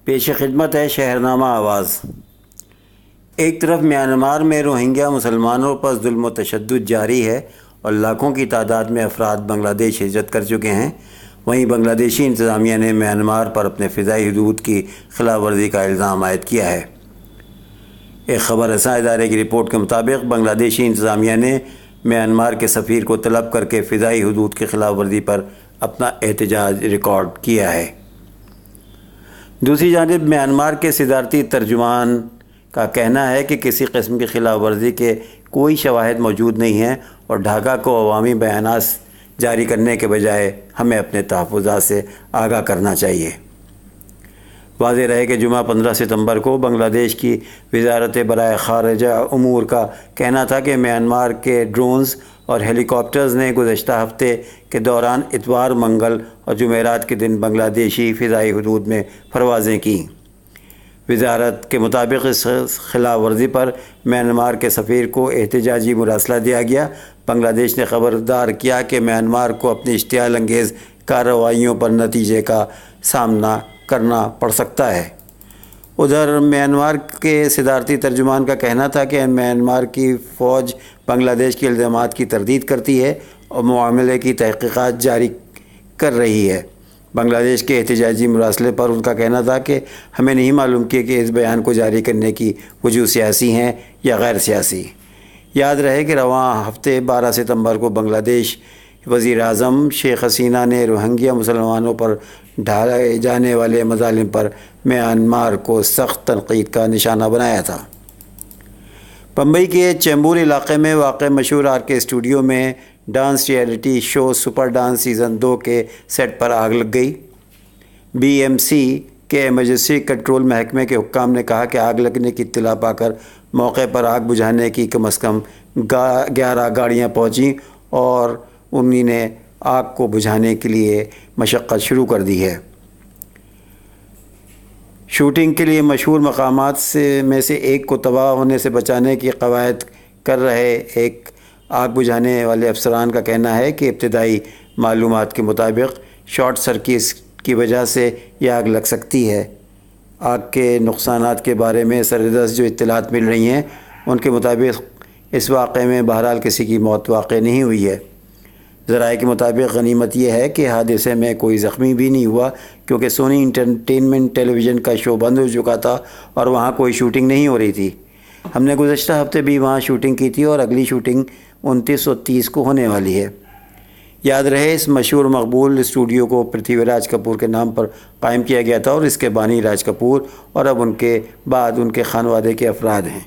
پیش خدمت ہے شہرنامہ آواز۔ ایک طرف میانمار میں روہنگیا مسلمانوں پر ظلم و تشدد جاری ہے اور لاکھوں کی تعداد میں افراد بنگلہ دیش ہجرت کر چکے ہیں، وہیں بنگلہ دیشی انتظامیہ نے میانمار پر اپنے فضائی حدود کی خلاف ورزی کا الزام عائد کیا ہے۔ ایک خبر رساں ادارے کی رپورٹ کے مطابق بنگلہ دیشی انتظامیہ نے میانمار کے سفیر کو طلب کر کے فضائی حدود کی خلاف ورزی پر اپنا احتجاج ریکارڈ کیا ہے۔ دوسری جانب میانمار کے صدارتی ترجمان کا کہنا ہے کہ کسی قسم کی خلاف ورزی کے کوئی شواہد موجود نہیں ہیں اور ڈھاکہ کو عوامی بیانات جاری کرنے کے بجائے ہمیں اپنے تحفظات سے آگاہ کرنا چاہیے۔ واضح رہے کہ جمعہ 15 ستمبر کو بنگلہ دیش کی وزارت برائے خارجہ امور کا کہنا تھا کہ میانمار کے ڈرونز اور ہیلی کاپٹرز نے گزشتہ ہفتے کے دوران اتوار، منگل اور جمعرات کے دن بنگلہ دیشی فضائی حدود میں پروازیں کیں۔ وزارت کے مطابق اس خلاف ورزی پر میانمار کے سفیر کو احتجاجی مراسلہ دیا گیا۔ بنگلہ دیش نے خبردار کیا کہ میانمار کو اپنی اشتعال انگیز کارروائیوں پر نتیجے کا سامنا کرنا پڑ سکتا ہے۔ ادھر میانمار کے صدارتی ترجمان کا کہنا تھا کہ میانمار کی فوج بنگلہ دیش کے الزامات کی تردید کرتی ہے اور معاملے کی تحقیقات جاری کر رہی ہے۔ بنگلہ دیش کے احتجاجی مراسلے پر ان کا کہنا تھا کہ ہمیں نہیں معلوم کہ اس بیان کو جاری کرنے کی وجوہ سیاسی ہیں یا غیر سیاسی۔ یاد رہے کہ رواں ہفتے 12 ستمبر کو بنگلہ دیش وزیر اعظم شیخ حسینہ نے روہنگیا مسلمانوں پر ڈھائے جانے والے مظالم پر میانمار کو سخت تنقید کا نشانہ بنایا تھا۔ بمبئی کے چیمبور علاقے میں واقع مشہور آر کے اسٹوڈیو میں dance reality show super dance season 2 کے سیٹ پر آگ لگ گئی۔ بی ایم سی کے ایمرجنسی کنٹرول محکمے کے حکام نے کہا کہ آگ لگنے کی اطلاع پا کر موقع پر آگ بجھانے کی کم از کم 11 گاڑیاں پہنچیں اور انہی نے آگ کو بجھانے کے لیے مشقت شروع کر دی ہے۔ شوٹنگ کے لیے مشہور مقامات میں سے ایک کو تباہ ہونے سے بچانے کی قواعد کر رہے ایک آگ بجھانے والے افسران کا کہنا ہے کہ ابتدائی معلومات کے مطابق شارٹ سرکٹ کی وجہ سے یہ آگ لگ سکتی ہے۔ آگ کے نقصانات کے بارے میں سردست جو اطلاعات مل رہی ہیں ان کے مطابق اس واقعے میں بہرحال کسی کی موت واقع نہیں ہوئی ہے۔ ذرائع کے مطابق غنیمت یہ ہے کہ حادثے میں کوئی زخمی بھی نہیں ہوا کیونکہ سونی انٹرٹینمنٹ ٹیلی ویژن کا شو بند ہو چکا تھا اور وہاں کوئی شوٹنگ نہیں ہو رہی تھی۔ ہم نے گزشتہ ہفتے بھی وہاں شوٹنگ کی تھی اور اگلی شوٹنگ 29 اور 30 کو ہونے والی ہے۔ یاد رہے اس مشہور مقبول اسٹوڈیو کو پرتھوی راج کپور کے نام پر قائم کیا گیا تھا اور اس کے بانی راج کپور اور اب ان کے بعد ان کے خانوادے کے افراد ہیں۔